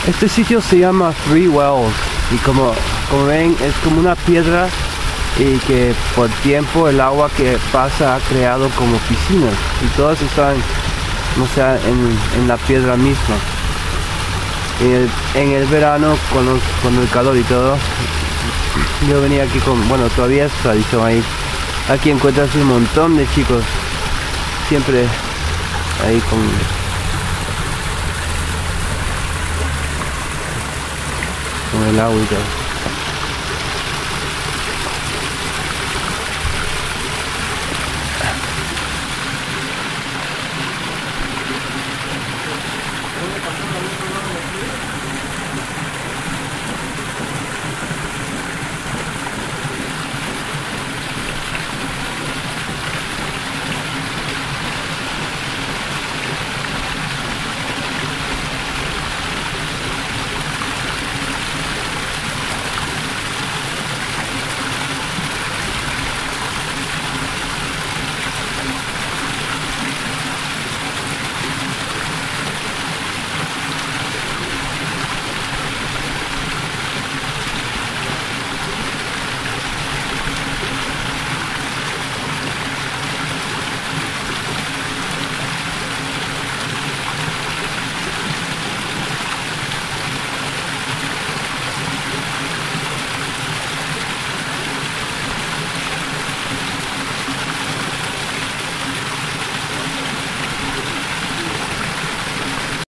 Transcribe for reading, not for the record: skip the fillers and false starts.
Este sitio se llama Three Wells y como ven es como una piedra y que por tiempo el agua que pasa ha creado como piscinas y todas están, o sea, en la piedra misma. En el verano con el calor y todo, yo venía aquí bueno, todavía es tradición ahí. Aquí encuentras un montón de chicos siempre ahí con el agua y todo.